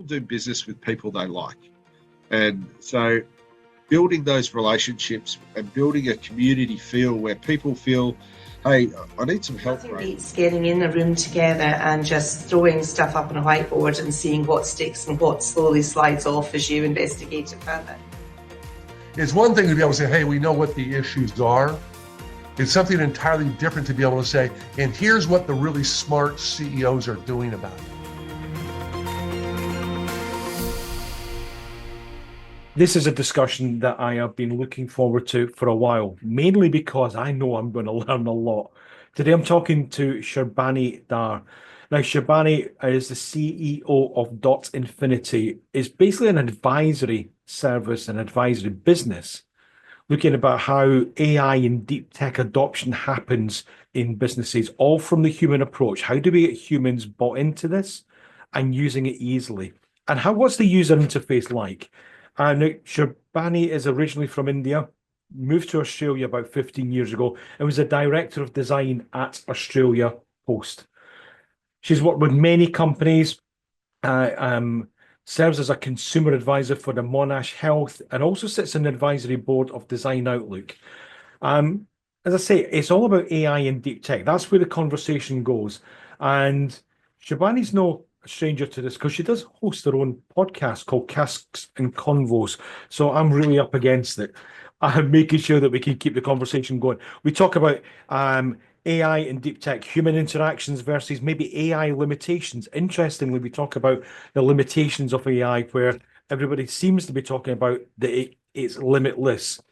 do business with people they like. And so building those relationships and building a community feel where people feel, hey, I need some help. Nothing beats getting in a room together and just throwing stuff up on a whiteboard and seeing what sticks and what slowly slides off as you investigate it further. It's one thing to be able to say, hey, we know what the issues are. It's something entirely different to be able to say, and here's what the really smart CEOs are doing about it. This is a discussion that I have been looking forward to for a while, mainly because I know I'm going to learn a lot. Today I'm talking to Sharbani Dhar. Now, Sharbani is the CEO of DotInfinity. It's basically an advisory service, an advisory business, looking about how AI and deep tech adoption happens in businesses, all from the human approach. How do we get humans bought into this and using it easily? And what's the user interface like? Now, Sharbani is originally from India, moved to Australia about 15 years ago, and was a director of design at Australia Post. She's worked with many companies, serves as a consumer advisor for the Monash Health, and also sits on the advisory board of Design Outlook. As I say, it's all about AI and deep tech. That's where the conversation goes. And Sharbani's no stranger to this because she does host her own podcast called Casks and Convos. So I'm really up against it. I'm making sure that we can keep the conversation going. We talk about AI and deep tech, human interactions versus maybe AI limitations. Interestingly, we talk about the limitations of AI, where everybody seems to be talking about that it's limitless.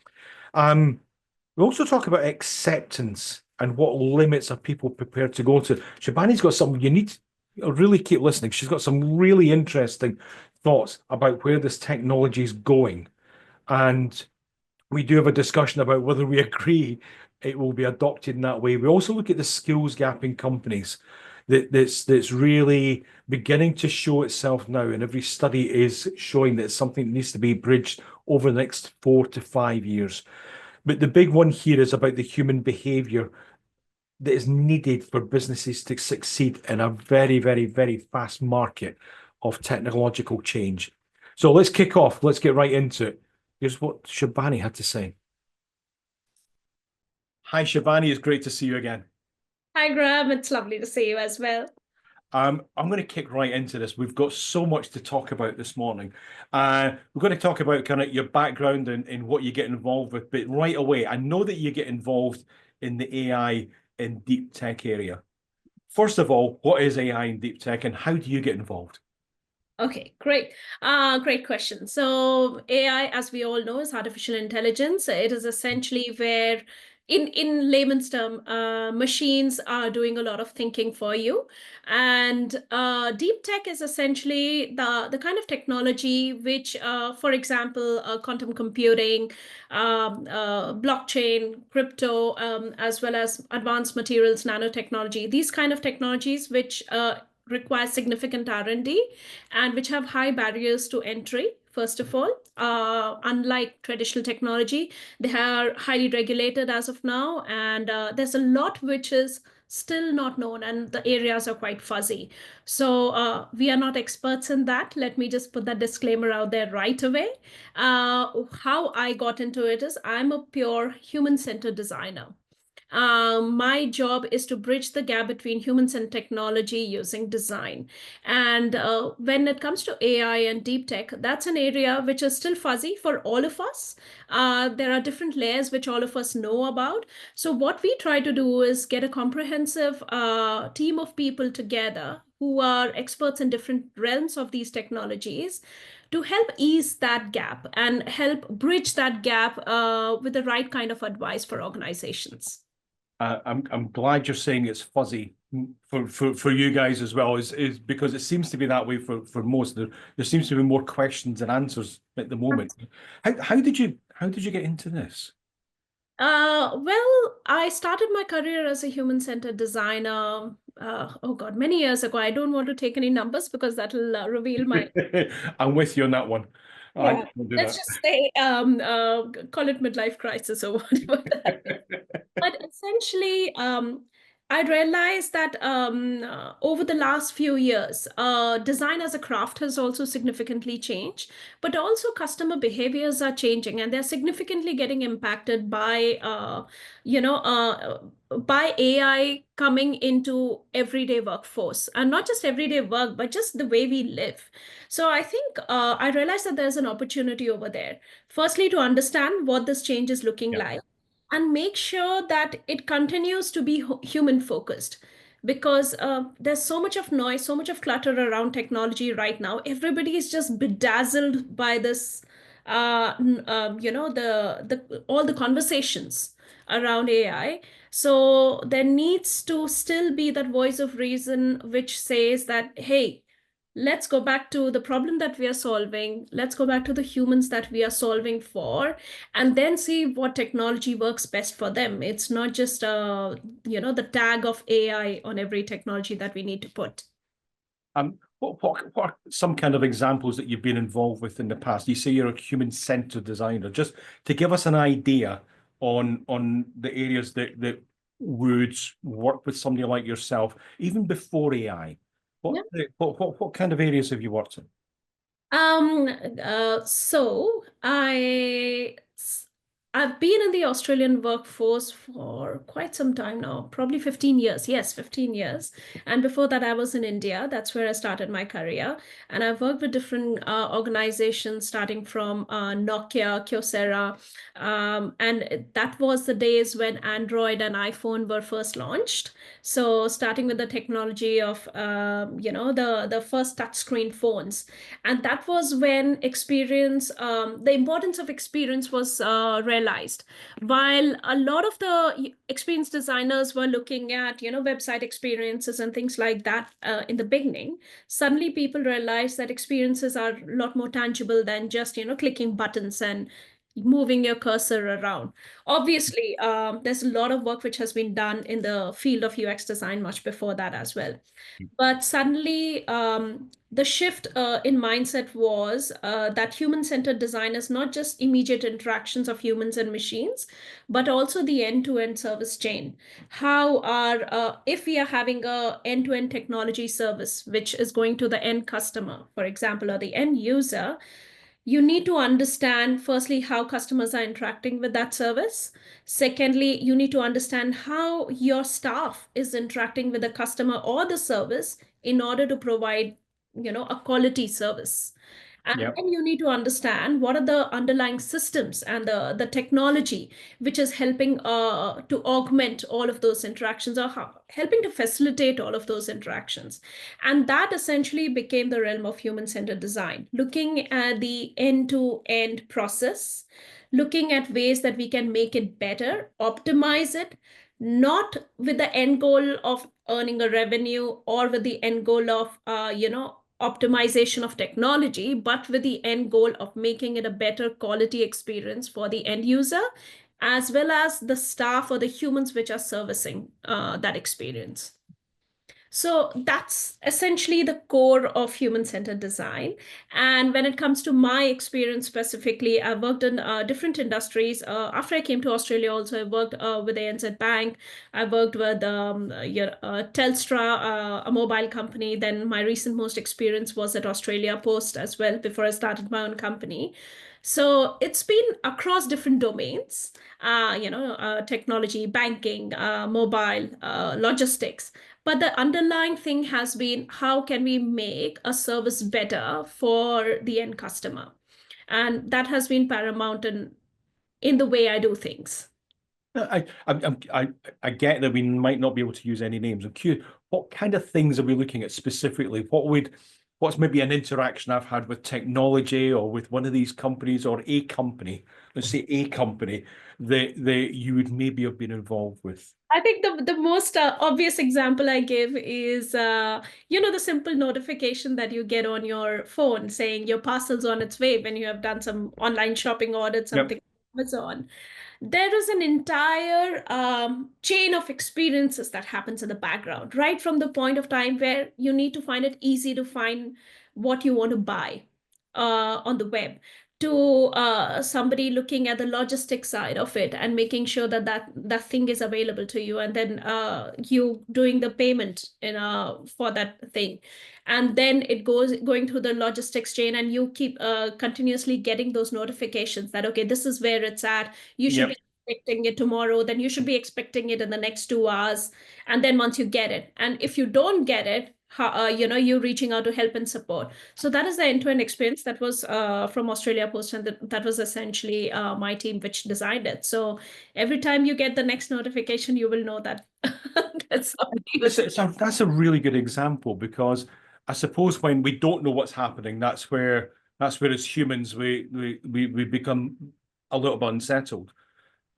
We also talk about acceptance and what limits are people prepared to go to. Sharbani's got something you need to really keep listening. She's got some really interesting thoughts about where this technology is going. And we do have a discussion about whether we agree it will be adopted in that way. We also look at the skills gap in companies that's really beginning to show itself now. And every study is showing that it's something that needs to be bridged over the next 4 to 5 years. But the big one here is about the human behavior that is needed for businesses to succeed in a very, very, very fast market of technological change. So let's kick off. Let's get right into it. Here's what Sharbani had to say. Hi, Sharbani. It's great to see you again. Hi, Graham. It's lovely to see you as well. I'm going to kick right into this. We've got so much to talk about this morning. We're going to talk about kind of your background and what you get involved with. But right away, I know that you get involved in the AI and deep tech area. First of all, what is AI and deep tech and how do you get involved? Okay, great. Great question. So AI, as we all know, is artificial intelligence. It is essentially where, in layman's term, machines are doing a lot of thinking for you. And deep tech is essentially the kind of technology which, for example, quantum computing, blockchain, crypto, as well as advanced materials, nanotechnology, these kind of technologies which require significant R&D and which have high barriers to entry. First of all, unlike traditional technology, they are highly regulated as of now, and there's a lot which is still not known, and the areas are quite fuzzy. So we are not experts in that. Let me just put that disclaimer out there right away. How I got into it is I'm a pure human-centered designer. My job is to bridge the gap between humans and technology using design. And when it comes to AI and deep tech, that's an area which is still fuzzy for all of us. There are different layers which all of us know about. So what we try to do is get a comprehensive team of people together who are experts in different realms of these technologies to help ease that gap and help bridge that gap with the right kind of advice for organizations. I'm glad you're saying it's fuzzy for you guys as well, is because it seems to be that way for most. There seems to be more questions than answers at the moment. How did you get into this? Well, I started my career as a human-centered designer. Oh God, many years ago. I don't want to take any numbers because that'll reveal my. I'm with you on that one. Yeah, let's just say, call it midlife crisis or whatever. But essentially, I realized that over the last few years, design as a craft has also significantly changed, but also customer behaviors are changing, and they're significantly getting impacted by, by AI coming into everyday workforce, and not just everyday work, but just the way we live. So I think I realized that there's an opportunity over there. Firstly, to understand what this change is looking like, and make sure that it continues to be human focused, because there's so much of noise, so much of clutter around technology right now. Everybody is just bedazzled by this, the all the conversations around AI. So there needs to still be that voice of reason which says that, hey, let's go back to the problem that we are solving. Let's go back to the humans that we are solving for, and then see what technology works best for them. It's not just, the tag of AI on every technology that we need to put. What are some kind of examples that you've been involved with in the past? You say you're a human-centered designer. Just to give us an idea on the areas that would work with somebody like yourself, even before AI. What kind of areas have you worked in? So I've been in the Australian workforce for quite some time now, probably 15 years. Yes, 15 years. And before that, I was in India. That's where I started my career. And I've worked with different organizations, starting from Nokia, Kyocera. And that was the days when Android and iPhone were first launched. So starting with the technology of, the first touchscreen phones. And that was when the importance of experience was realized. While a lot of the experience designers were looking at, website experiences and things like that in the beginning, suddenly people realized that experiences are a lot more tangible than just, clicking buttons and moving your cursor around. Obviously, there's a lot of work which has been done in the field of UX design much before that as well. But suddenly, the shift in mindset was that human-centered design is not just immediate interactions of humans and machines, but also the end-to-end service chain. If we are having a end-to-end technology service, which is going to the end customer, for example, or the end user, you need to understand, firstly, how customers are interacting with that service. Secondly, you need to understand how your staff is interacting with the customer or the service in order to provide, a quality service. And then you need to understand what are the underlying systems and the technology which is helping to augment all of those interactions, or helping to facilitate all of those interactions. And that essentially became the realm of human-centered design, looking at the end-to-end process, looking at ways that we can make it better, optimize it, not with the end goal of earning a revenue or with the end goal of, optimization of technology, but with the end goal of making it a better quality experience for the end user, as well as the staff or the humans which are servicing that experience. So that's essentially the core of human-centered design. And when it comes to my experience specifically, I've worked in different industries. After I came to Australia, also I worked with ANZ Bank. I worked with Telstra, a mobile company. Then my recent most experience was at Australia Post as well, before I started my own company. So it's been across different domains, technology, banking, mobile, logistics. But the underlying thing has been, how can we make a service better for the end customer? And that has been paramount in the way I do things. I get that we might not be able to use any names. I'm curious, what kind of things are we looking at specifically? What's maybe an interaction I've had with technology or with one of these companies, or a company, let's say a company, that you would maybe have been involved with? I think the most obvious example I give is, the simple notification that you get on your phone saying your parcel's on its way when you have done some online shopping, ordered something on Amazon. There is an entire chain of experiences that happens in the background, right from the point of time where you need to find it easy to find what you want to buy on the web, to somebody looking at the logistic side of it and making sure that that thing is available to you, and then you doing the payment for that thing, and then it going through the logistics chain, and you keep continuously getting those notifications that, okay, this is where it's at. You should be expecting it tomorrow, then you should be expecting it in the next 2 hours. And then once you get it, and if you don't get it, you're reaching out to help and support. So that is the end-to-end experience that was from Australia Post, and that was essentially my team which designed it. So every time you get the next notification, you will know that that's that's a really good example, because I suppose when we don't know what's happening, that's where as humans we become a little bit unsettled.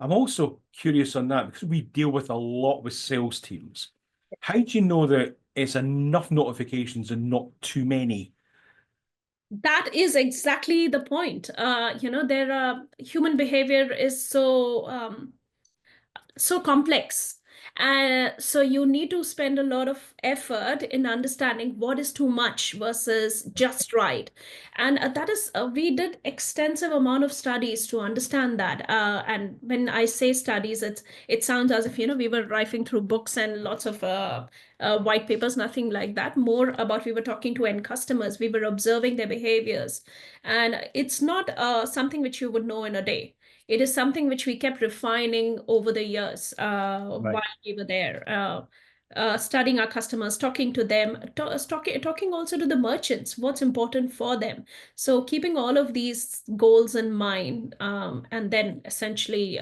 I'm also curious on that, because we deal with a lot with sales teams. How do you know that it's enough notifications and not too many? That is exactly the point. Human behavior is so complex. So you need to spend a lot of effort in understanding what is too much versus just right. And that is, we did extensive amount of studies to understand that. And when I say studies, it sounds as if, we were rifling through books and lots of white papers, nothing like that. More about, we were talking to end customers, we were observing their behaviors. And it's not something which you would know in a day. It is something which we kept refining over the years while we were there, studying our customers, talking to them, talking also to the merchants, what's important for them. So keeping all of these goals in mind, and then essentially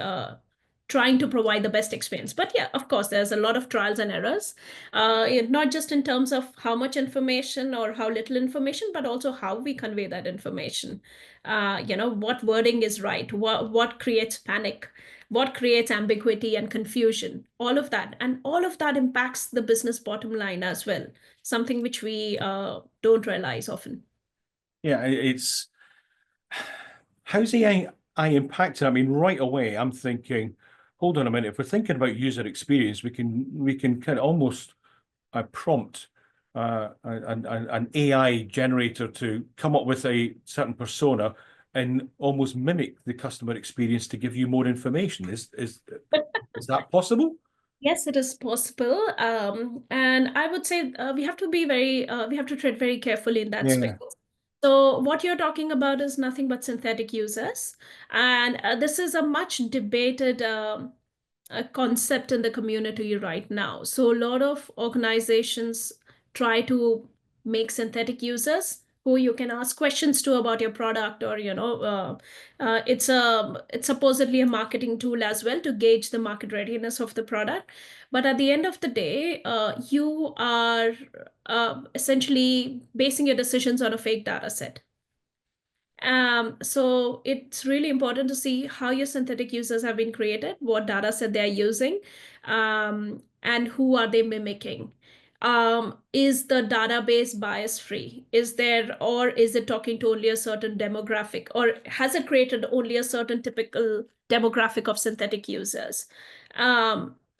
trying to provide the best experience. But yeah, of course, there's a lot of trials and errors, not just in terms of how much information or how little information, but also how we convey that information. What wording is right, what creates panic, what creates ambiguity and confusion, all of that. And all of that impacts the business bottom line as well, something which we don't realize often. Yeah, it's how's AI impacted? I mean, right away, I'm thinking, hold on a minute. If we're thinking about user experience, we can kind of almost prompt an AI generator to come up with a certain persona and almost mimic the customer experience to give you more information. Is that possible? Yes, it is possible. And I would say we have to tread very carefully in that space. So what you're talking about is nothing but synthetic users. And this is a much debated concept in the community right now. So a lot of organizations try to make synthetic users who you can ask questions to about your product, or it's supposedly a marketing tool as well to gauge the market readiness of the product. But at the end of the day, you are essentially basing your decisions on a fake data set. So it's really important to see how your synthetic users have been created, what data set they're using, and who are they mimicking. Is the database bias free? Or is it talking to only a certain demographic, or has it created only a certain typical demographic of synthetic users?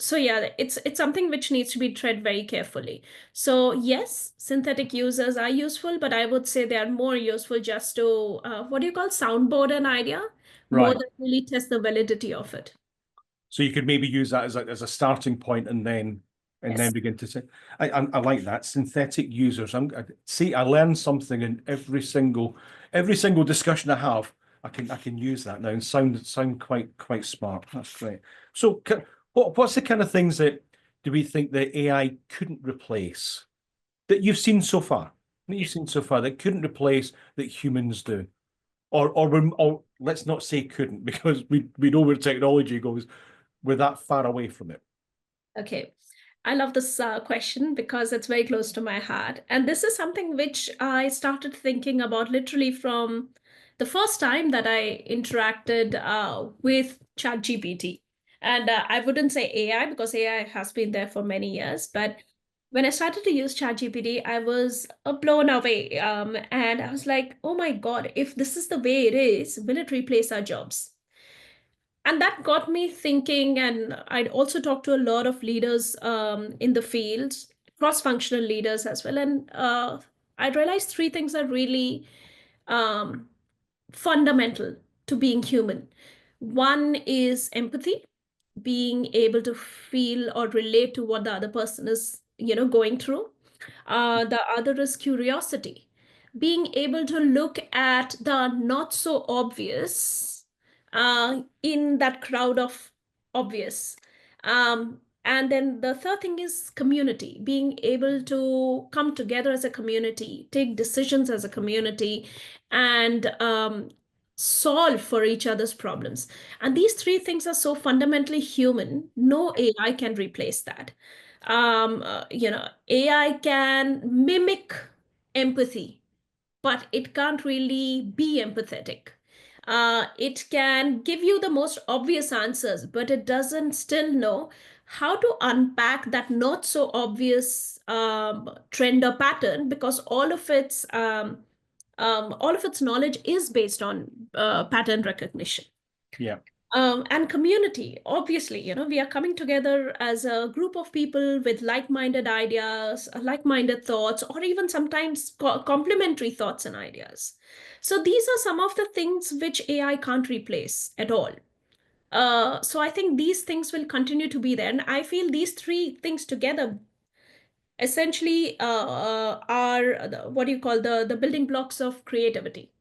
So yeah, it's something which needs to be tread very carefully. So yes, synthetic users are useful, but I would say they are more useful just to what do you call, soundboard an idea, more than really test the validity of it. So you could maybe use that as a starting point, and then begin to say, I like that, synthetic users. I learn something in every single discussion I have. I can use that now and sound quite smart. That's great. So what's the kind of things that do we think that AI couldn't replace that you've seen so far? That couldn't replace that humans do, or let's not say couldn't, because we know where technology goes. We're that far away from it. Okay. I love this question because it's very close to my heart. And this is something which I started thinking about literally from the first time that I interacted with ChatGPT. And I wouldn't say AI, because AI has been there for many years. But when I started to use ChatGPT, I was blown away. And I was like, oh my God, if this is the way it is, will it replace our jobs? And that got me thinking, and I'd also talked to a lot of leaders in the field, cross-functional leaders as well. And I realized three things that really fundamental to being human. One is empathy, being able to feel or relate to what the other person is, going through. The other is curiosity, being able to look at the not so obvious in that crowd of obvious. And then the third thing is community, being able to come together as a community, take decisions as a community, and solve for each other's problems. And these three things are so fundamentally human, no AI can replace that. AI can mimic empathy, but it can't really be empathetic. It can give you the most obvious answers, but it doesn't still know how to unpack that not so obvious trend or pattern, because all of its knowledge is based on pattern recognition. Yeah. And community, obviously, we are coming together as a group of people with like-minded ideas, like-minded thoughts, or even sometimes complementary thoughts and ideas. So these are some of the things which AI can't replace at all. So I think these things will continue to be there. And I feel these three things together essentially are what do you call the building blocks of creativity.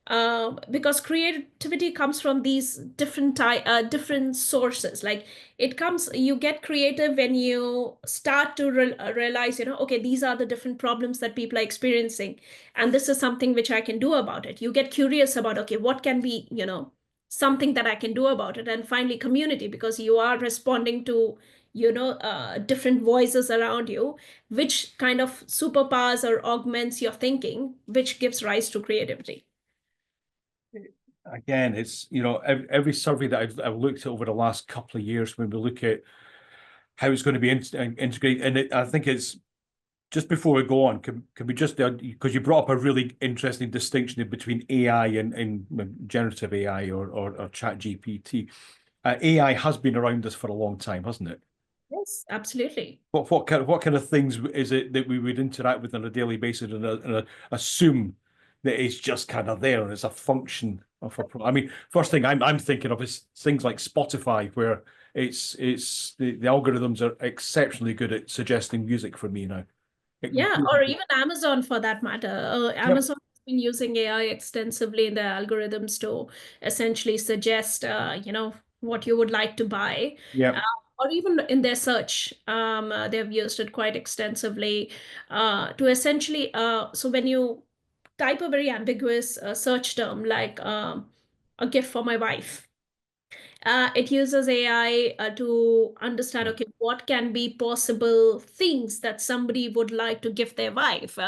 Because creativity comes from these different sources. Like you get creative when you start to realize, okay, these are the different problems that people are experiencing, and this is something which I can do about it. You get curious about, okay, what can be, something that I can do about it. And finally, community, because you are responding to, different voices around you, which kind of superpowers or augments your thinking, which gives rise to creativity. Again, it's, every survey that I've looked at over the last couple of years, when we look at how it's going to be integrated, and I think it's, just before we go on, can we just, because you brought up a really interesting distinction between AI and generative AI or chat GPT. AI has been around us for a long time, hasn't it? Yes, absolutely. What kind of things is it that we would interact with on a daily basis and assume that it's just kind of there and it's a function of I mean, first thing I'm thinking of is things like Spotify, where it's the algorithms are exceptionally good at suggesting music for me now. Yeah, or even Amazon for that matter. Amazon has been using AI extensively in their algorithms to essentially suggest, what you would like to buy. Yeah. Or even in their search, they've used it quite extensively to essentially, so when you type a very ambiguous search term like a gift for my wife, it uses AI to understand, okay, what can be possible things that somebody would like to give their wife.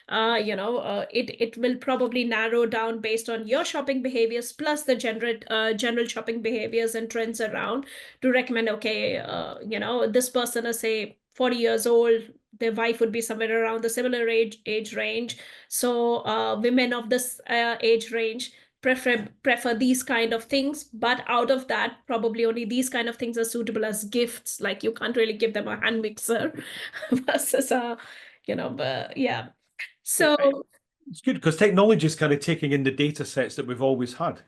It will probably narrow down based on your shopping behaviors plus the general shopping behaviors and trends around to recommend, okay, this person is, say, 40 years old, their wife would be somewhere around the similar age range. So women of this age range prefer these kind of things, but out of that, probably only these kind of things are suitable as gifts. Like you can't really give them a hand mixer versus yeah. So it's good because technology is kind of taking in the data sets that we've always had.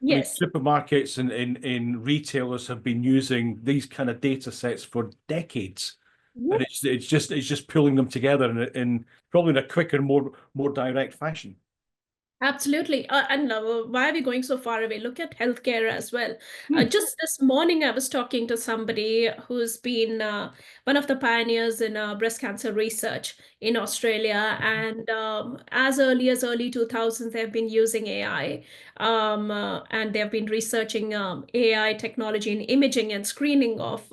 yes. I mean, supermarkets and retailers have been using these kind of data sets for decades. And it's just pulling them together in probably in a quicker, more direct fashion. Absolutely. And why are we going so far away? Look at healthcare as well. Just this morning, I was talking to somebody who's been one of the pioneers in breast cancer research in Australia. And as early 2000s, they've been using AI and they've been researching AI technology in imaging and screening of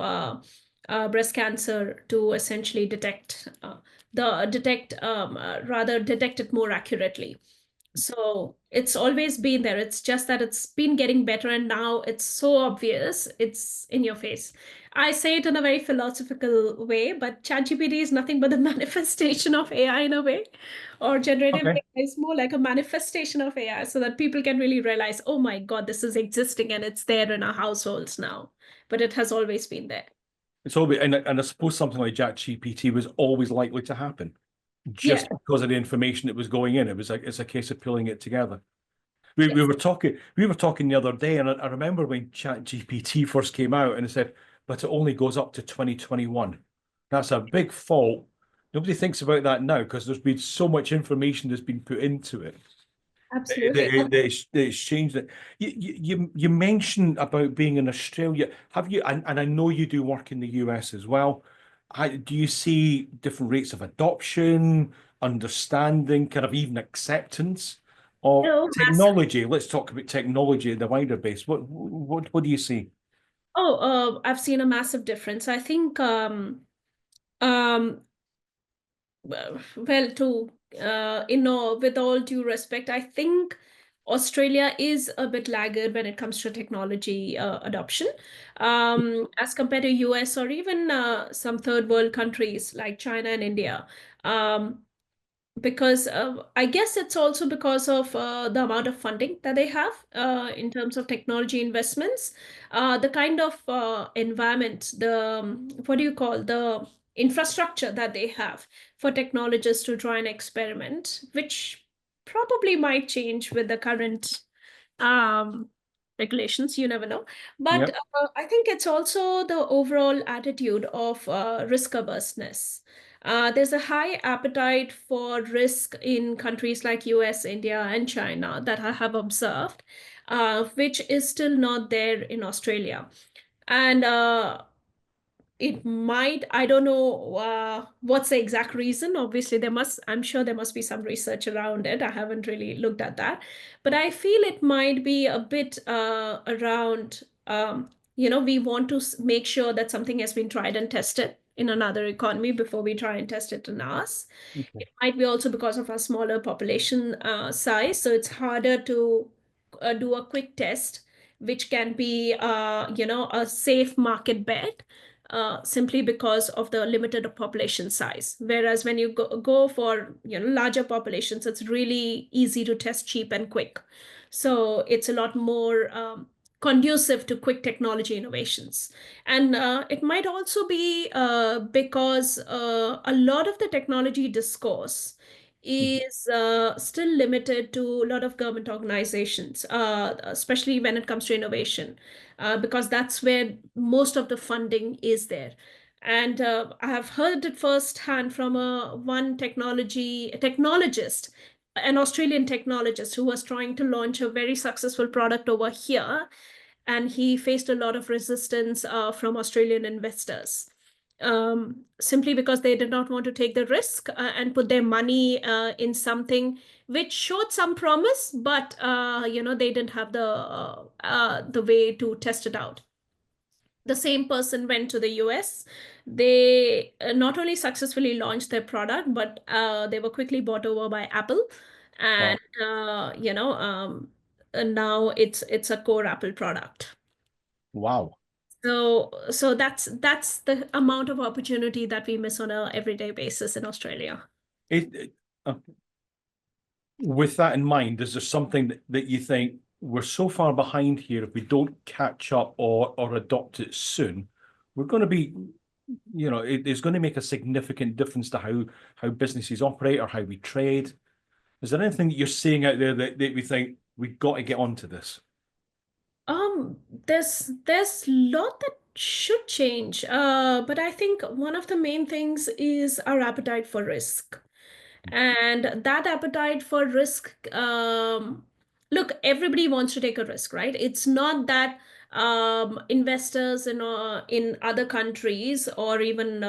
breast cancer to essentially detect it more accurately. So it's always been there. It's just that it's been getting better, and now it's so obvious. It's in your face. I say it in a very philosophical way, but ChatGPT is nothing but the manifestation of AI in a way, or generative AI is more like a manifestation of AI, so that people can really realize, oh my God, this is existing and it's there in our households now. But it has always been there. It's always, and I suppose something like ChatGPT was always likely to happen. Just because of the information that was going in, it's a case of pulling it together. We were talking the other day, and I remember when ChatGPT first came out, and it said, but it only goes up to 2021. That's a big fault. Nobody thinks about that now because there's been so much information that's been put into it. Absolutely. It's changed it. You mentioned about being in Australia. Have you? And I know you do work in the US as well. Do you see different rates of adoption, understanding, kind of even acceptance of Oh, technology? Let's talk about technology in the wider base. What do you see? I've seen a massive difference. I think um, well, with all due respect, I think Australia is a bit laggard when it comes to technology adoption, as compared to US or even some third world countries like China and India. Because I guess it's also because of the amount of funding that they have in terms of technology investments, the kind of environment, what do you call the infrastructure that they have for technologists to try and experiment, which probably might change with the current um, regulations. You never know. But Yep. I think it's also the overall attitude of risk averseness. There's a high appetite for risk in countries like US, India, and China that I have observed, which is still not there in Australia. And it might, I don't know what's the exact reason. Obviously, I'm sure there must be some research around it. I haven't really looked at that. But I feel it might be a bit around, we want to make sure that something has been tried and tested in another economy before we try and test it in ours. Okay. It might be also because of our smaller population size, so it's harder to do a quick test, which can be, a safe market bet, simply because of the limited population size. Whereas when you go for larger populations, it's really easy to test, cheap and quick. So it's a lot more conducive to quick technology innovations. And it might also be because a lot of the technology discourse is still limited to a lot of government organizations, especially when it comes to innovation, because that's where most of the funding is there. And I have heard it firsthand from one technologist, an Australian technologist who was trying to launch a very successful product over here, and he faced a lot of resistance from Australian investors, simply because they did not want to take the risk and put their money in something which showed some promise, but they didn't have the way to test it out. The same person went to the US. They not only successfully launched their product, but they were quickly bought over by Apple, and now it's a core Apple product. Wow. So that's the amount of opportunity that we miss on a everyday basis in Australia. With that in mind, is there something that you think we're so far behind here, if we don't catch up or adopt it soon, we're going to be, it's going to make a significant difference to how businesses operate or how we trade? Is there anything that you're seeing out there that we think we've got to get onto this? There's a lot that should change, but I think one of the main things is our appetite for risk. And that appetite for risk, look, everybody wants to take a risk, right? It's not that investors in other countries or even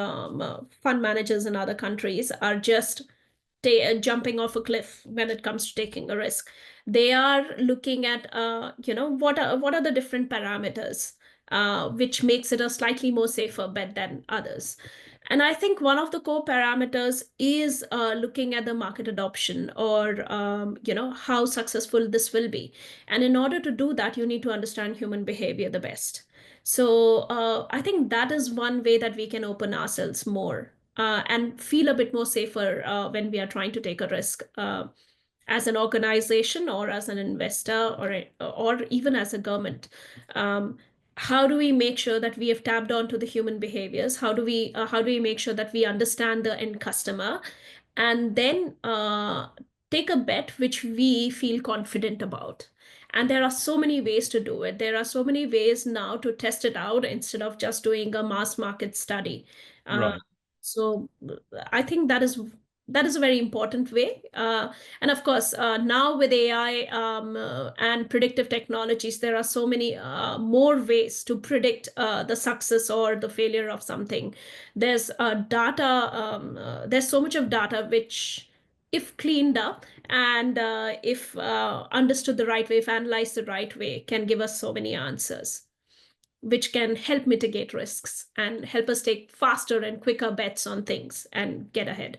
fund managers in other countries are just jumping off a cliff when it comes to taking a risk. They are looking at, what are the different parameters, which makes it a slightly more safer bet than others. And I think one of the core parameters is looking at the market adoption, or how successful this will be. And in order to do that, you need to understand human behavior the best. So I think that is one way that we can open ourselves more and feel a bit more safer when we are trying to take a risk as an organization or as an investor or even as a government. How do we make sure that we have tapped onto the human behaviors? How do we make sure that we understand the end customer, and then take a bet which we feel confident about? And there are so many ways to do it. There are so many ways now to test it out instead of just doing a mass market study. Right. So I think that is a very important way. And of course, now with AI and predictive technologies, there are so many more ways to predict the success or the failure of something. There's there's so much of data which, if cleaned up and if understood the right way, if analyzed the right way, can give us so many answers, which can help mitigate risks and help us take faster and quicker bets on things and get ahead.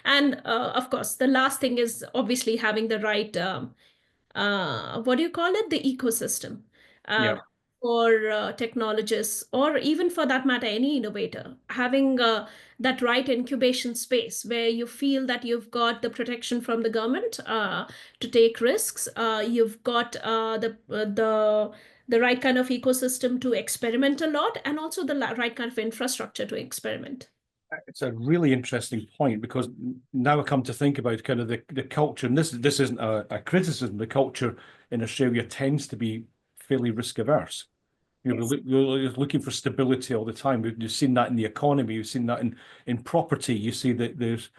And of course, the last thing is obviously having the right, what do you call it? The ecosystem Yeah. for technologists, or even for that matter, any innovator, having that right incubation space where you feel that you've got the protection from the government to take risks. You've got the right kind of ecosystem to experiment a lot, and also the right kind of infrastructure to experiment. It's a really interesting point, because now I come to think about kind of the culture, and this isn't a criticism. The culture in Australia tends to be fairly risk averse. You know, Yes. we're looking for stability all the time. You've seen that in the economy. You've seen that in property. You see that there's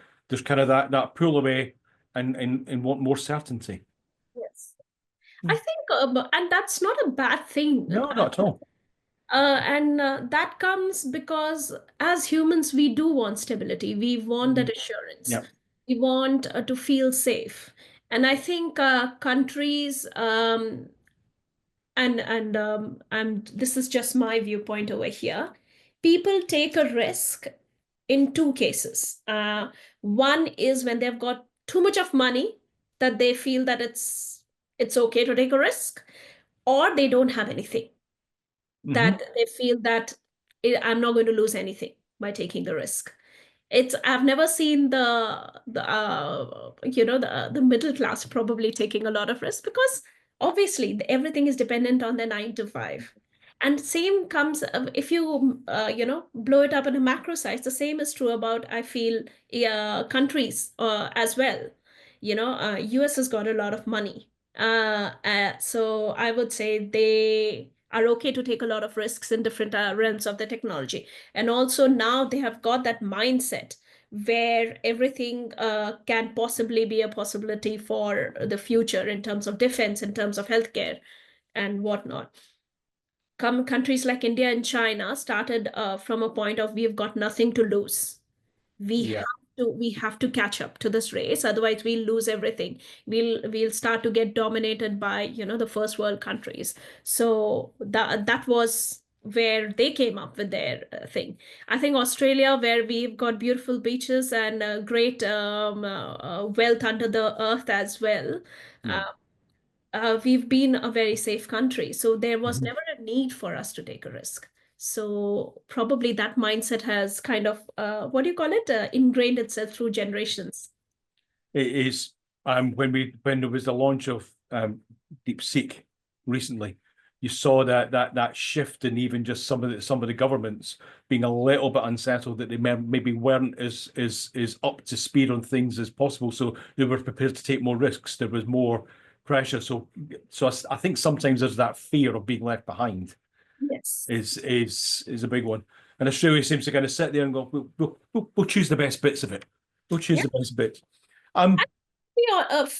kind of that pull away and want more certainty. Yes. I think, and that's not a bad thing. No, not at all. And that comes because as humans, we do want stability. We want that assurance. Yeah. We want to feel safe. And I think countries, and this is just my viewpoint over here, people take a risk in two cases. One is when they've got too much of money that they feel that it's okay to take a risk, or they don't have anything that they feel that I'm not going to lose anything by taking the risk. I've never seen the middle class probably taking a lot of risk, because obviously everything is dependent on the 9 to 5. And same comes if you blow it up in a macro size. The same is true about, I feel, countries as well. US has got a lot of money, so I would say they are okay to take a lot of risks in different realms of the technology. And also now they have got that mindset where everything can possibly be a possibility for the future in terms of defense, in terms of healthcare and whatnot. Countries like India and China started from a point of we've got nothing to lose. Yeah. We have to catch up to this race, otherwise we'll lose everything. We'll start to get dominated by the first world countries. So that was where they came up with their thing. I think Australia, where we've got beautiful beaches and great wealth under the earth as well, Yeah. we've been a very safe country. So there was never a need for us to take a risk. So probably that mindset has kind of, what do you call it, ingrained itself through generations. It is. When there was the launch of DeepSeek recently, you saw that shift in even just some of the governments being a little bit unsettled, that they maybe weren't as up to speed on things as possible. So they were prepared to take more risks. There was more pressure. So I think sometimes there's that fear of being left behind. Yes. Is a big one. And Australia seems to kind of sit there and go, we'll choose the best bits of it. We'll choose the best bits.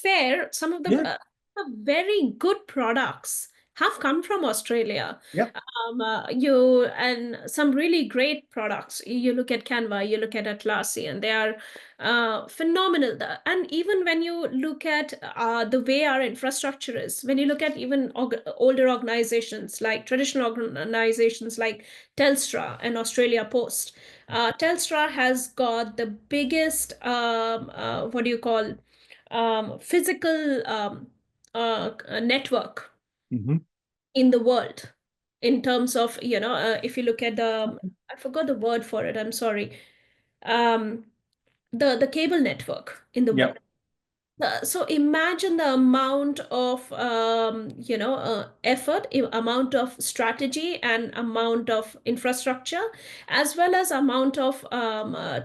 Fair, some of the very good products have come from Australia. Yeah. And some really great products. You look at Canva, you look at Atlassian, they are phenomenal. And even when you look at the way our infrastructure is, when you look at even older organizations, like traditional organizations like Telstra and Australia Post, Telstra has got the biggest, what do you call, physical network in the world, in terms of, if you look at I forgot the word for it, I'm sorry, the cable network in the world. So imagine the amount of effort, amount of strategy, and amount of infrastructure, as well as amount of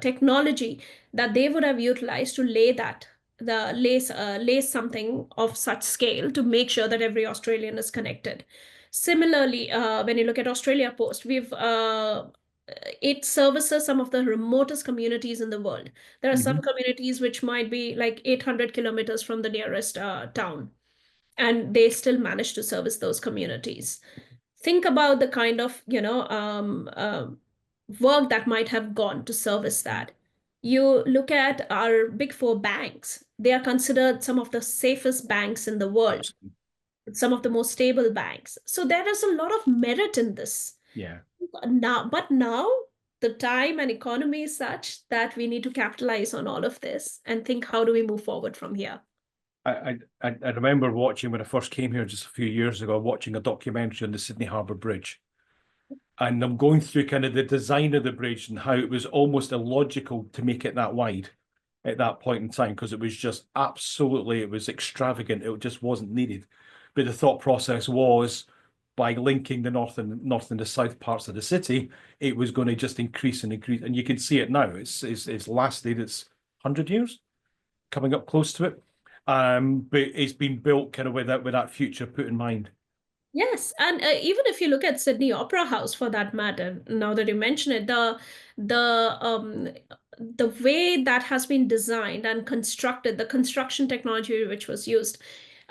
technology that they would have utilized to lay that lay something of such scale to make sure that every Australian is connected. Similarly, when you look at Australia Post, it services some of the remotest communities in the world. There are some communities which might be like 800 kilometers from the nearest town, and they still manage to service those communities. Think about the kind of, work that might have gone to service that. You look at our big four banks, they are considered some of the safest banks in the world, some of the most stable banks. So there is a lot of merit in this. Yeah. Now the time and economy is such that we need to capitalize on all of this and think, how do we move forward from here? I remember watching, when I first came here just a few years ago, watching a documentary on the Sydney Harbour Bridge. And I'm going through kind of the design of the bridge and how it was almost illogical to make it that wide at that point in time, because it was just absolutely, it was extravagant. It just wasn't needed. But the thought process was, by linking the north and the south parts of the city, it was going to just increase and increase. And you can see it now. It's lasted, it's 100 years, coming up close to it. But it's been built kind of with that future put in mind. Yes, and even if you look at Sydney Opera House, for that matter, now that you mention it, the way that has been designed and constructed, the construction technology which was used,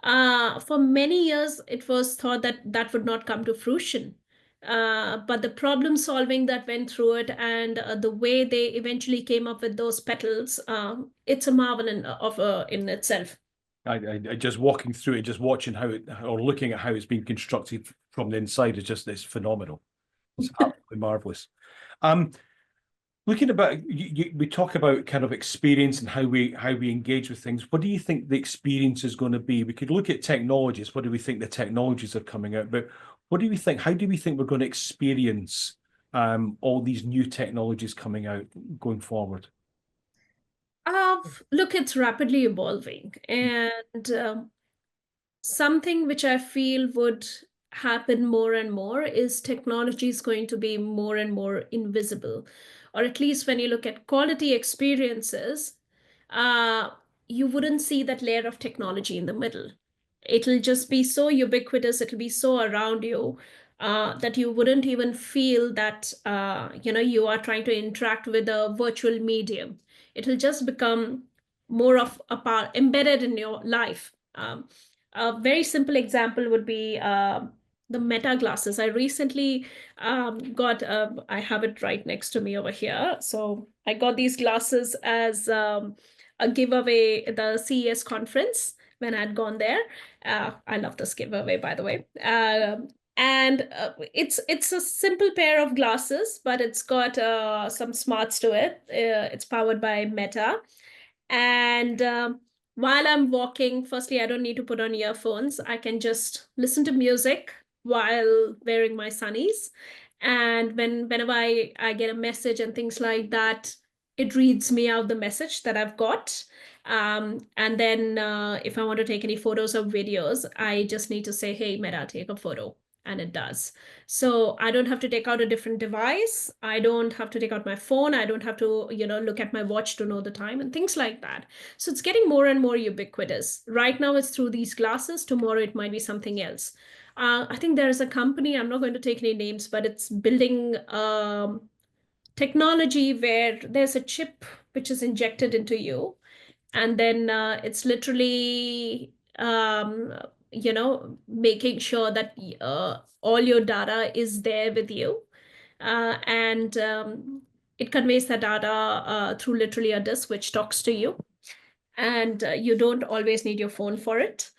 for many years, it was thought that that would not come to fruition. But the problem solving that went through it, and the way they eventually came up with those petals, it's a marvel in itself. I just walking through it, just watching how it, or looking at how it's been constructed from the inside, is just, it's phenomenal. It's absolutely marvelous. Looking about, we talk about kind of experience and how we engage with things. What do you think the experience is going to be? We could look at technologies. What do we think the technologies are coming out? But what do we think? How do we think we're going to experience all these new technologies coming out going forward? Look, it's rapidly evolving, and something which I feel would happen more and more is technology is going to be more and more invisible, or at least when you look at quality experiences, you wouldn't see that layer of technology in the middle. It'll just be so ubiquitous, it'll be so around you, that you wouldn't even feel that you are trying to interact with a virtual medium. It'll just become more of a part embedded in your life. A very simple example would be the Meta glasses. I recently I have it right next to me over here. So I got these glasses as a giveaway at the CES conference when I'd gone there. I love this giveaway, by the way. And it's a simple pair of glasses, but it's got some smarts to it. It's powered by Meta. And while I'm walking, firstly, I don't need to put on earphones. I can just listen to music while wearing my sunnies. And whenever I get a message and things like that, it reads me out the message that I've got. And then if I want to take any photos or videos, I just need to say, hey, Meta, take a photo. And it does. So I don't have to take out a different device. I don't have to take out my phone. I don't have to, look at my watch to know the time and things like that. So it's getting more and more ubiquitous. Right now it's through these glasses. Tomorrow it might be something else. I think there is a company, I'm not going to take any names, but it's building technology where there's a chip which is injected into you. And then it's literally making sure that all your data is there with you. And it conveys that data through literally a disk which talks to you. And you don't always need your phone for it.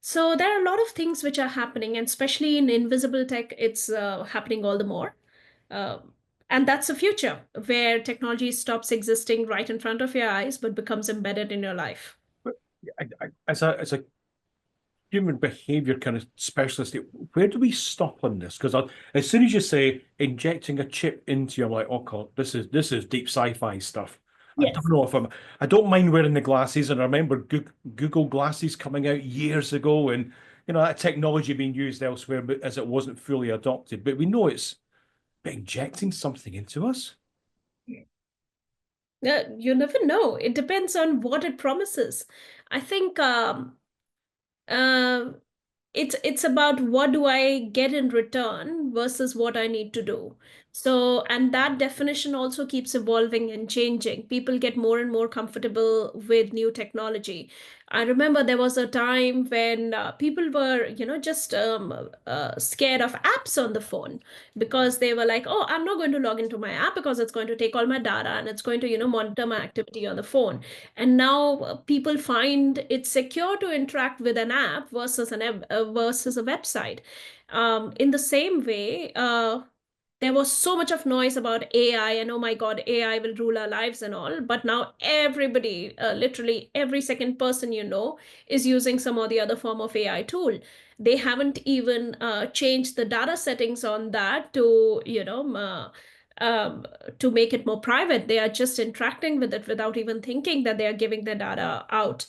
So there are a lot of things which are happening, and especially in invisible tech, it's happening all the more. And that's the future, where technology stops existing right in front of your eyes, but becomes embedded in your life. As a human behavior kind of specialist, where do we stop on this? Because as soon as you say injecting a chip into your, like, oh God, this is deep sci-fi stuff. Yes. I don't know if I don't mind wearing the glasses, and I remember Google glasses coming out years ago, and that technology being used elsewhere, but as it wasn't fully adopted. But we know it's injecting something into us. You never know. It depends on what it promises. I think it's about what do I get in return versus what I need to do. So, and that definition also keeps evolving and changing. People get more and more comfortable with new technology. I remember there was a time when people were, just scared of apps on the phone because they were like, oh, I'm not going to log into my app because it's going to take all my data and it's going to, monitor my activity on the phone. And now people find it secure to interact with an app versus versus a website. In the same way, there was so much of noise about AI and oh my God, AI will rule our lives and all. But now everybody, literally every second person is using some or the other form of AI tool. They haven't even changed the data settings on that to make it more private. They are just interacting with it without even thinking that they are giving their data out.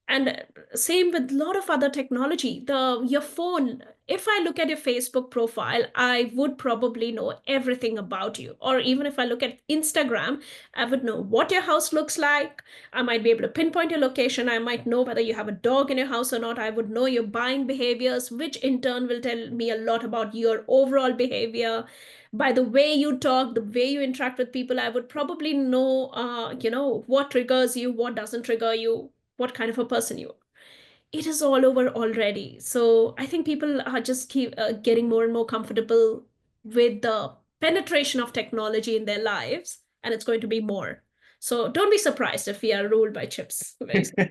And same with a lot of other technology. Your phone, if I look at your Facebook profile, I would probably know everything about you. Or even if I look at Instagram, I would know what your house looks like. I might be able to pinpoint your location. I might know whether you have a dog in your house or not. I would know your buying behaviors, which in turn will tell me a lot about your overall behavior. By the way you talk, the way you interact with people, I would probably know, what triggers you, what doesn't trigger you, what kind of a person you are. It is all over already. So I think people are just keep getting more and more comfortable with the penetration of technology in their lives, and it's going to be more. So don't be surprised if we are ruled by chips very soon.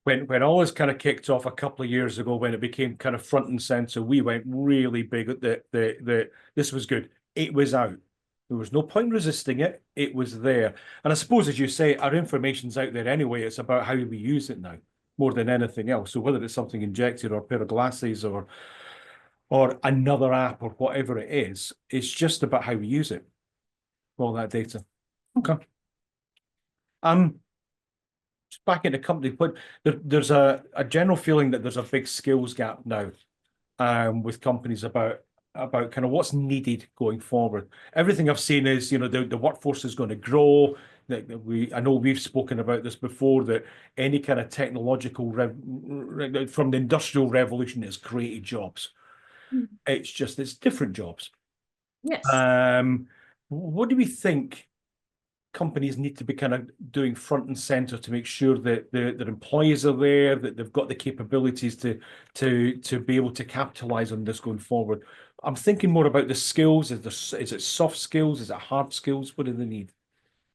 When all this kind of kicked off a couple of years ago, when it became kind of front and center, we went really big at this was good. It was out. There was no point resisting it. It was there. And I suppose, as you say, our information's out there anyway. It's about how we use it now, more than anything else. So whether it's something injected or a pair of glasses or another app or whatever it is, it's just about how we use it, all that data. Okay. Back into company, but there's a general feeling that there's a big skills gap now with companies about kind of what's needed going forward. Everything I've seen is, the workforce is going to grow. I know we've spoken about this before, that any kind of technological from the industrial revolution has created jobs. It's different jobs. Yes. What do we think companies need to be kind of doing front and center to make sure that their employees are there, that they've got the capabilities to be able to capitalize on this going forward? I'm thinking more about the skills. Is it soft skills? Is it hard skills? What do they need?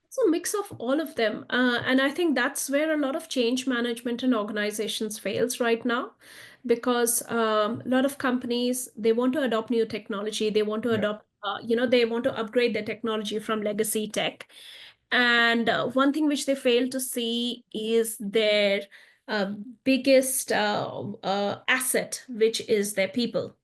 It's a mix of all of them. And I think that's where a lot of change management in organizations fails right now, because a lot of companies, they want to adopt new technology. They want to adopt, they want to upgrade their technology from legacy tech. And one thing which they fail to see is their biggest asset, which is their people.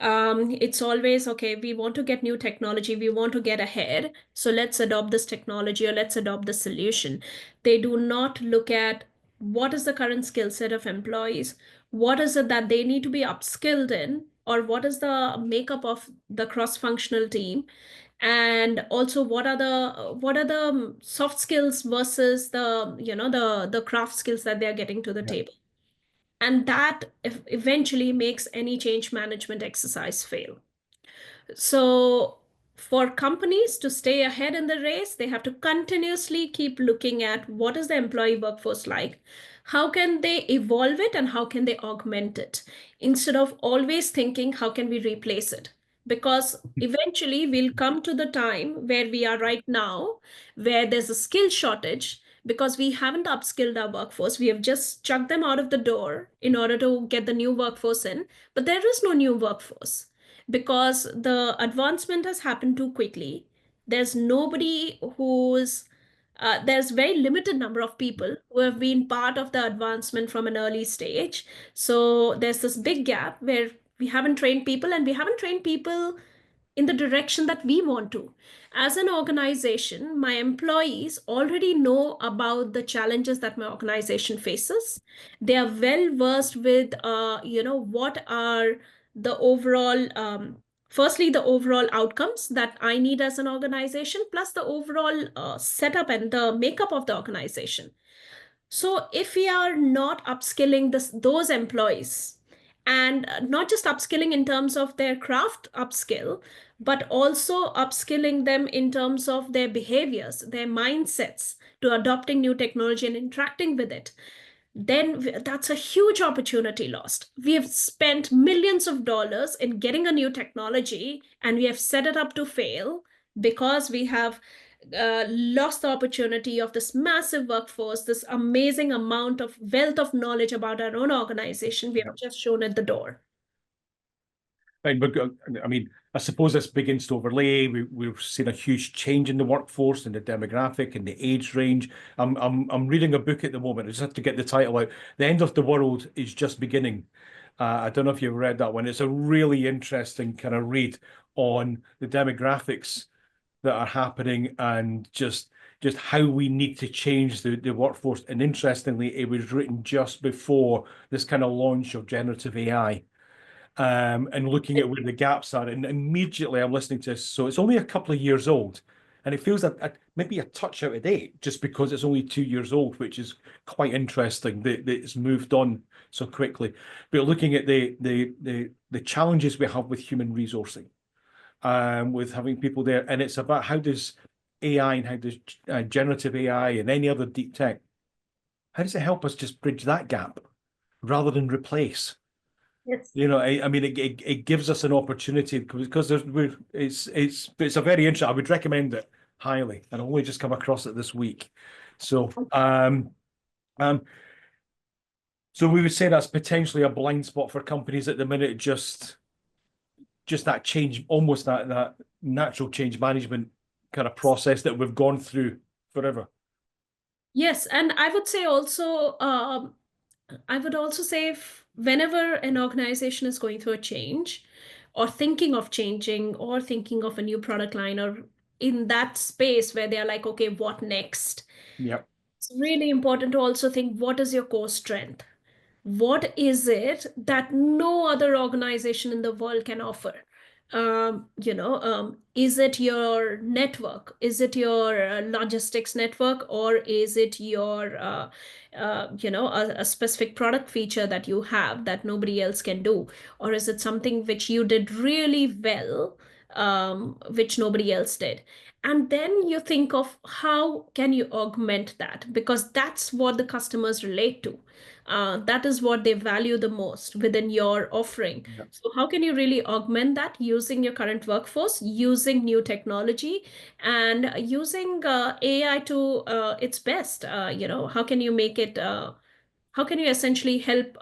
It's always, okay, we want to get new technology, we want to get ahead, so let's adopt this technology or let's adopt the solution. They do not look at what is the current skill set of employees, what is it that they need to be upskilled in, or what is the makeup of the cross-functional team, and also what are the soft skills versus the craft skills that they're getting to the table. And that eventually makes any change management exercise fail. So for companies to stay ahead in the race, they have to continuously keep looking at what is the employee workforce like, how can they evolve it, and how can they augment it, instead of always thinking, how can we replace it? Because eventually we'll come to the time where we are right now, where there's a skill shortage because we haven't upskilled our workforce. We have just chucked them out of the door in order to get the new workforce in, but there is no new workforce because the advancement has happened too quickly. There's nobody there's very limited number of people who have been part of the advancement from an early stage. So there's this big gap where we haven't trained people, and we haven't trained people in the direction that we want to. As an organization, my employees already know about the challenges that my organization faces. They are well versed with, what are the overall, firstly, the overall outcomes that I need as an organization, plus the overall setup and the makeup of the organization. So if we are not upskilling those employees, and not just upskilling in terms of their craft upskill, but also upskilling them in terms of their behaviors, their mindsets to adopting new technology and interacting with it, then that's a huge opportunity lost. We have spent millions of dollars in getting a new technology, and we have set it up to fail because we have lost the opportunity of this massive workforce, this amazing amount of wealth of knowledge about our own organization. We have just shown at the door. Right, but I mean, I suppose this begins to overlay. We've seen a huge change in the workforce and the demographic and the age range. I'm reading a book at the moment. I just have to get the title out. The End of the World is Just Beginning. I don't know if you've read that one. It's a really interesting kind of read on the demographics that are happening and just how we need to change the workforce. And interestingly, it was written just before this kind of launch of generative AI. And looking at where the gaps are, and immediately I'm listening to this. So it's only a couple of years old, and it feels like maybe a touch out of date just because it's only 2 years old, which is quite interesting that it's moved on so quickly. But looking at the challenges we have with human resourcing, with having people there, and it's about how does AI and how does generative AI and any other deep tech, how does it help us just bridge that gap rather than replace? Yes. You know, I mean, it gives us an opportunity because it's a very interesting. I would recommend it highly, and I only just come across it this week. So, so we would say that's potentially a blind spot for companies at the minute. Just that change, almost that natural change management kind of process that we've gone through forever. Yes, and I would say also, whenever an organization is going through a change or thinking of changing or thinking of a new product line or in that space where they're like, okay, what next? Yep. It's really important to also think, what is your core strength? What is it that no other organization in the world can offer? Is it your network? Is it your logistics network, or is it your, a specific product feature that you have that nobody else can do? Or is it something which you did really well, which nobody else did? And then you think of how can you augment that, because that's what the customers relate to. That is what they value the most within your offering. Yep. So how can you really augment that using your current workforce, using new technology, and using AI to its best? How can you make it, how can you essentially help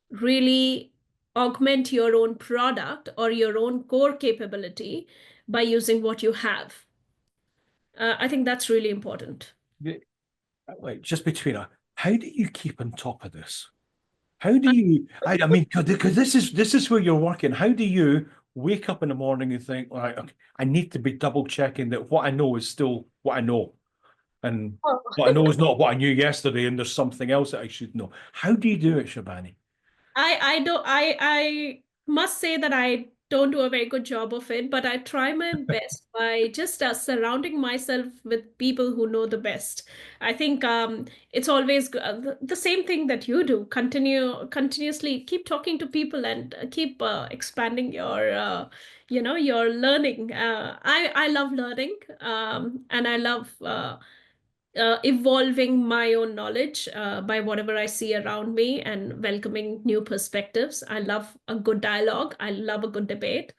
really augment your own product or your own core capability by using what you have? I think that's really important. Wait, just between us, how do you keep on top of this? How do you? I mean, because this is where you're working. How do you wake up in the morning and think, like, okay, I need to be double checking that what I know is still what I know, and what I know is not what I knew yesterday, and there's something else that I should know. How do you do it, Sharbani? I must say that I don't do a very good job of it, but I try my best by just surrounding myself with people who know the best. I think it's always the same thing that you do. Continuously keep talking to people and keep expanding your your learning. I love learning, and I love evolving my own knowledge by whatever I see around me and welcoming new perspectives. I love a good dialogue. I love a good debate.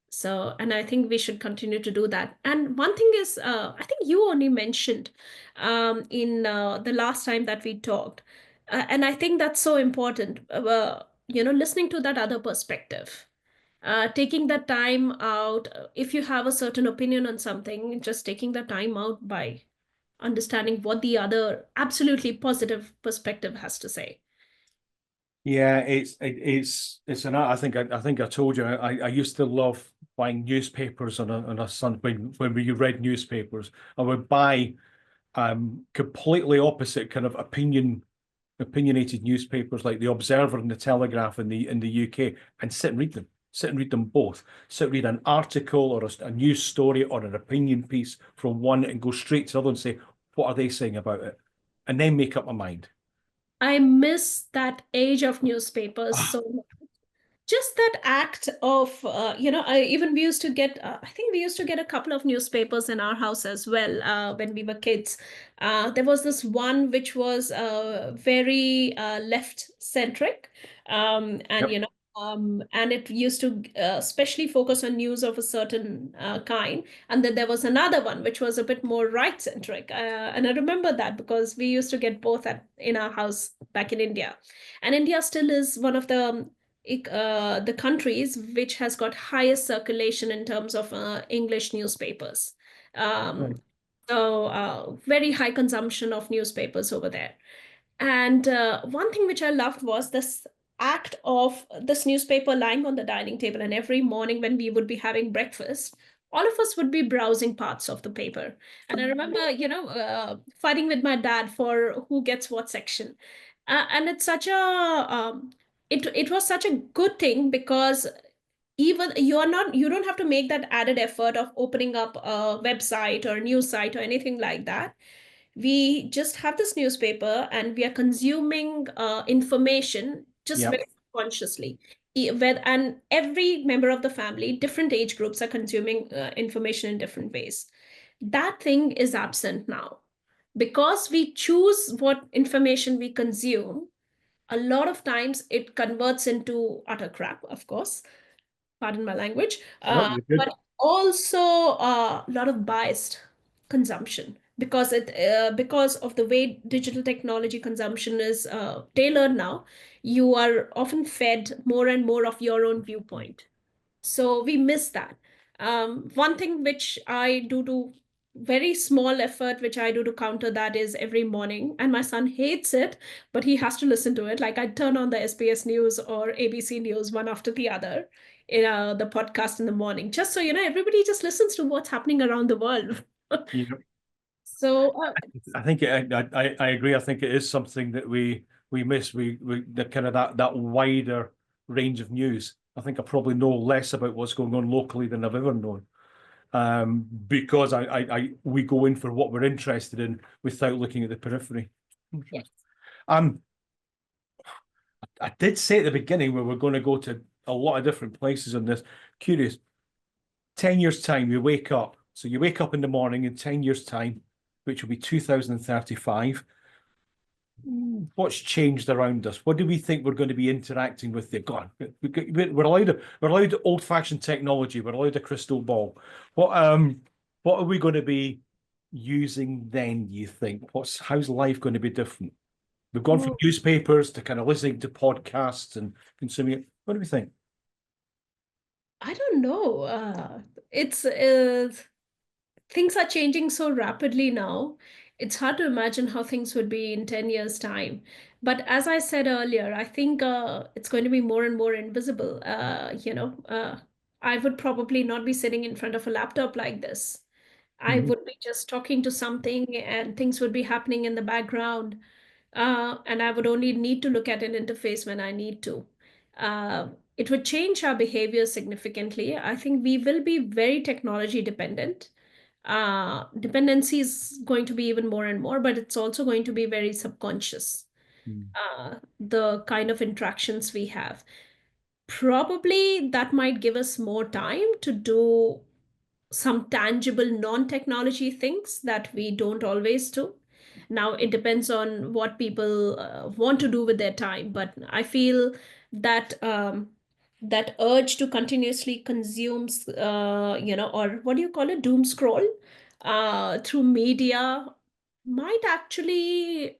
So, and I think we should continue to do that. And one thing is, I think you only mentioned in the last time that we talked, and I think that's so important, listening to that other perspective. Taking that time out, if you have a certain opinion on something, just taking the time out by understanding what the other absolutely positive perspective has to say. Yeah, it's an art. I think I told you I used to love buying newspapers on a Sunday when we read newspapers. I would buy completely opposite kind of opinionated newspapers like the Observer and the Telegraph in the UK and sit and read them. Sit and read them both. Sit and read an article or a news story or an opinion piece from one and go straight to the other and say, what are they saying about it? and then make up my mind. I miss that age of newspapers Ah, so much. Just that act of, we used to get, I think we used to get a couple of newspapers in our house as well when we were kids. There was this one which was very left-centric, and, yep. and it used to especially focus on news of a certain kind. And then there was another one which was a bit more right-centric. And I remember that because we used to get both in our house back in India. And India still is one of the countries which has got highest circulation in terms of English newspapers. Um, Right. so very high consumption of newspapers over there. And one thing which I loved was this act of this newspaper lying on the dining table. And every morning when we would be having breakfast, all of us would be browsing parts of the paper. And I remember, fighting with my dad for who gets what section. And it's such a it was such a good thing because even you don't have to make that added effort of opening up a website or a news site or anything like that. We just have this newspaper and we are consuming information just Yep. very consciously. And every member of the family, different age groups are consuming information in different ways. That thing is absent now because we choose what information we consume. A lot of times it converts into utter crap, of course, pardon my language, No, you're good. but also a lot of biased consumption because of the way digital technology consumption is tailored now. You are often fed more and more of your own viewpoint. So we miss that. One thing which I do very small effort, which I do to counter that is every morning, and my son hates it, but he has to listen to it. Like I turn on the SBS News or ABC News one after the other in the podcast in the morning, just so, everybody just listens to what's happening around the world. Yep. So I think I agree. I think it is something that we miss. We the kind of that wider range of news. I think I probably know less about what's going on locally than I've ever known. Because we go in for what we're interested in without looking at the periphery. yes. I did say at the beginning where we're going to go to a lot of different places on this. Curious, 10 years time, you wake up. So you wake up in the morning in 10 years time, which will be 2035. What's changed around us? What do we think we're going to be interacting with? They've gone. We're allowed old-fashioned technology. We're allowed a crystal ball. What are we going to be using then? You think? How's life going to be different? We've gone from newspapers to kind of listening to podcasts and consuming it. What do we think? I don't know. It's things are changing so rapidly now. It's hard to imagine how things would be in 10 years' time. But as I said earlier, I think it's going to be more and more invisible. I would probably not be sitting in front of a laptop like this. I would be just talking to something and things would be happening in the background. And I would only need to look at an interface when I need to. It would change our behavior significantly. I think we will be very technology dependent. Dependency is going to be even more and more, but it's also going to be very subconscious. The kind of interactions we have. Probably that might give us more time to do some tangible non-technology things that we don't always do. Now, it depends on what people want to do with their time, but I feel that that urge to continuously consume, or what do you call it, doom scroll through media might actually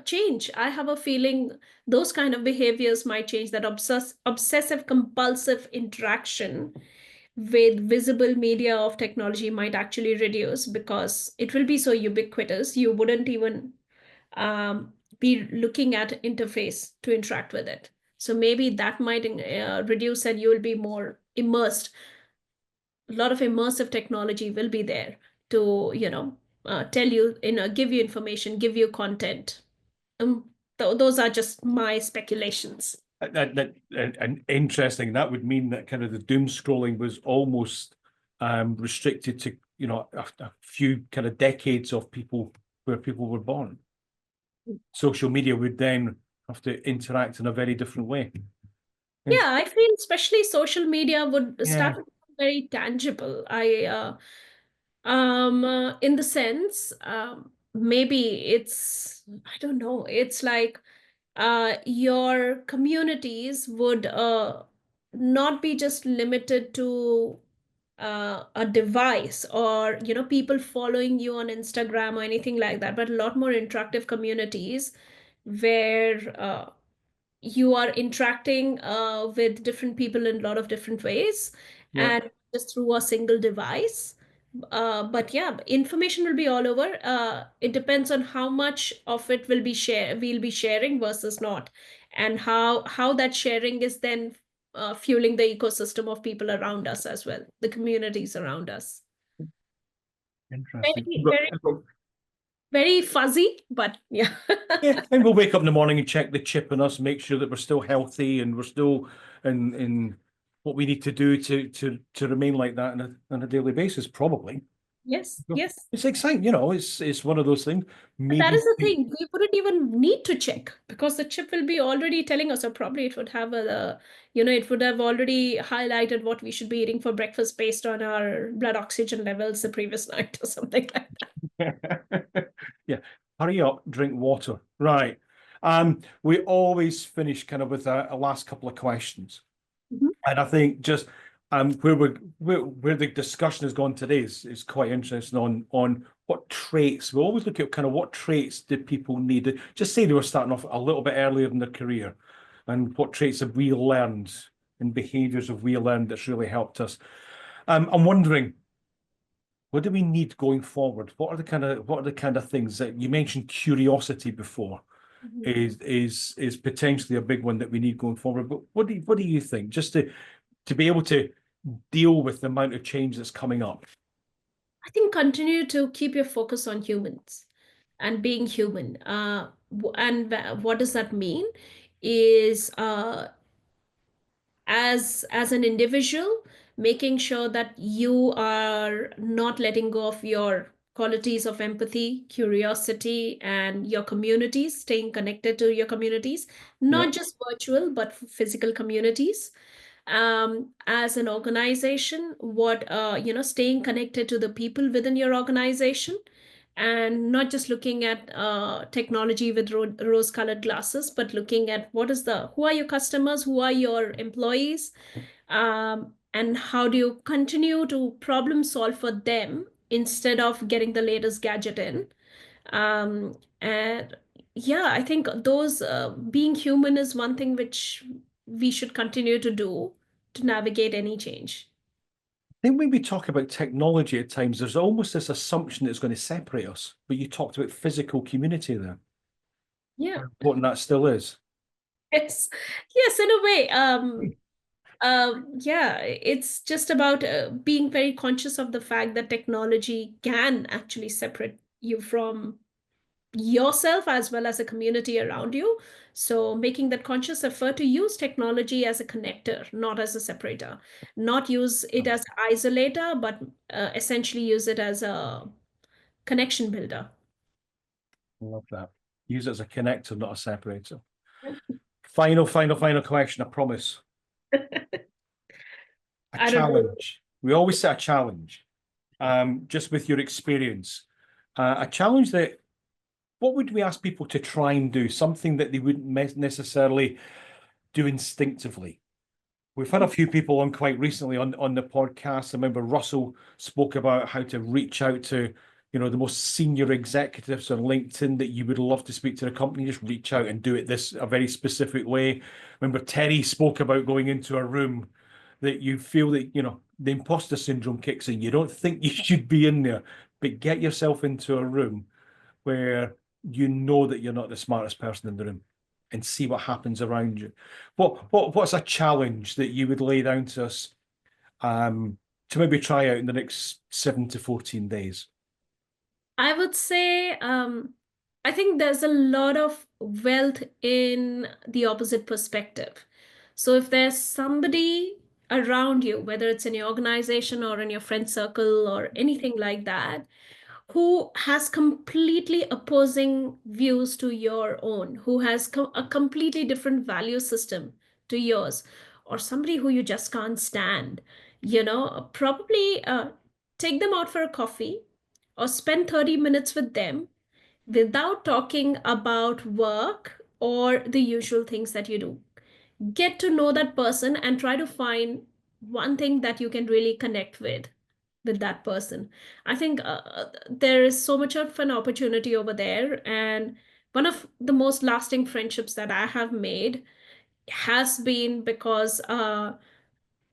change. I have a feeling those kind of behaviors might change, that obsessive compulsive interaction with visible media of technology might actually reduce because it will be so ubiquitous you wouldn't even be looking at interface to interact with it. So maybe that might reduce and you will be more immersed. A lot of immersive technology will be there to tell you, give you information, give you content. Those are just my speculations. And interesting. That would mean that kind of the doom scrolling was almost restricted to a few kind of decades of people where people were born. social media would then have to interact in a very different way. Yeah, I feel especially social media would Yeah. start to become very tangible. In the sense, maybe it's, I don't know, it's like your communities would not be just limited to a device, or people following you on Instagram or anything like that, but a lot more interactive communities where you are interacting with different people in a lot of different ways, Yeah. and just through a single device. But yeah, information will be all over. It depends on how much of it we'll be sharing versus not, and how that sharing is then fueling the ecosystem of people around us as well, the communities around us. Interesting. Very, very fuzzy, but yeah. Yeah, and we'll wake up in the morning and check the chip in us, make sure that we're still healthy and we're still in what we need to do to remain like that on a daily basis, probably. Yes, yes. It's exciting, it's one of those things. But that Maybe is the thing. We wouldn't even need to check because the chip will be already telling us, or probably it would have it would have already highlighted what we should be eating for breakfast based on our blood oxygen levels the previous night or something like that. Yeah, hurry up, drink water. Right. We always finish kind of with a last couple of questions. Mhm. And I think just where the discussion has gone today is quite interesting on what traits. We always look at kind of what traits do people need. Just say they were starting off a little bit earlier in their career, and what traits have we learned and behaviors have we learned that's really helped us. I'm wondering, what do we need going forward? What are the kind of things that you mentioned? Curiosity before Mhm. is potentially a big one that we need going forward. But what do you think? Just to be able to deal with the amount of change that's coming up. I think continue to keep your focus on humans and being human. What does that mean? Is as an individual, making sure that you are not letting go of your qualities of empathy, curiosity, and your communities, staying connected to your communities, Yeah. not just virtual but physical communities. As an organization, what staying connected to the people within your organization, and not just looking at technology with rose-colored glasses, but looking at who are your customers, who are your employees, and how do you continue to problem solve for them instead of getting the latest gadget in. And yeah, I think those being human is one thing which we should continue to do to navigate any change. I think when we talk about technology at times, there's almost this assumption that it's going to separate us. But you talked about physical community there. Yeah, How important that still is. it's yes, in a way. Yeah, it's just about being very conscious of the fact that technology can actually separate you from yourself as well as a community around you. So making that conscious effort to use technology as a connector, not as a separator, not use it as an isolator, but essentially use it as a connection builder. I love that. Use it as a connector, not a separator. Final question, I promise. A I don't know. challenge. We always set a challenge. Just with your experience. A challenge that, what would we ask people to try and do? Something that they wouldn't necessarily do instinctively. We've had a few people on quite recently on the podcast. I remember Russell spoke about how to reach out to, the most senior executives on LinkedIn that you would love to speak to the company. Just reach out and do it a very specific way. Remember Terry spoke about going into a room that you feel that, the imposter syndrome kicks in. You don't think you should be in there, but get yourself into a room where you know that you're not the smartest person in the room and see what happens around you. What's a challenge that you would lay down to us to maybe try out in the next 7 to 14 days? I would say I think there's a lot of wealth in the opposite perspective. So if there's somebody around you, whether it's in your organization or in your friend circle or anything like that, who has completely opposing views to your own, who has a completely different value system to yours, or somebody who you just can't stand, probably take them out for a coffee or spend 30 minutes with them without talking about work or the usual things that you do. Get to know that person and try to find one thing that you can really connect with that person. I think there is so much of an opportunity over there. And one of the most lasting friendships that I have made has been because there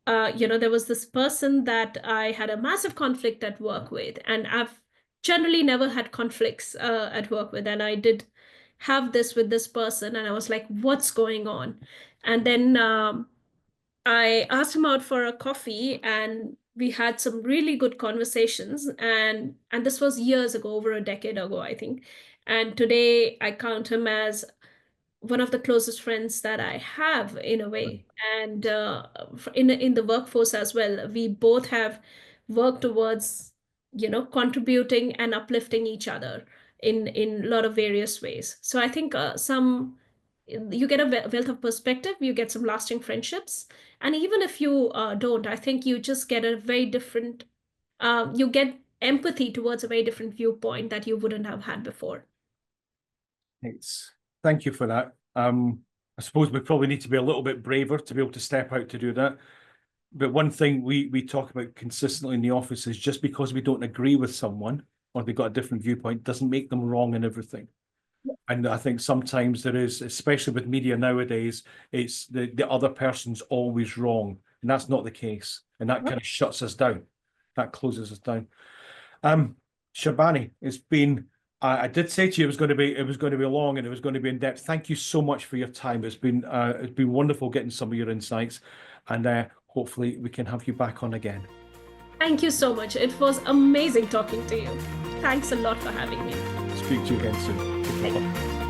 was this person that I had a massive conflict at work with, and I've generally never had conflicts at work with, and I did have this with this person, and I was like, what's going on? And then I asked him out for a coffee, and we had some really good conversations, and this was years ago, over a decade ago, I think. And today I count him as one of the closest friends that I have, in a way. And in the workforce as well, we both have worked towards, contributing and uplifting each other in a lot of various ways. So I think you get a wealth of perspective, you get some lasting friendships, and even if you don't, I think you just get a very different, you get empathy towards a very different viewpoint that you wouldn't have had before. Thank you for that. I suppose we probably need to be a little bit braver to be able to step out to do that. But one thing we talk about consistently in the office is just because we don't agree with someone or they've got a different viewpoint doesn't make them wrong in everything. And I think sometimes there is, especially with media nowadays, it's the other person's always wrong. And that's not the case. And that kind of shuts us down. That closes us down. Sharbani, it's been, I did say to you it was going to be long and it was going to be in depth. Thank you so much for your time. It's been wonderful getting some of your insights, and hopefully we can have you back on again. Thank you so much. It was amazing talking to you. Thanks a lot for having me. Speak to you again soon.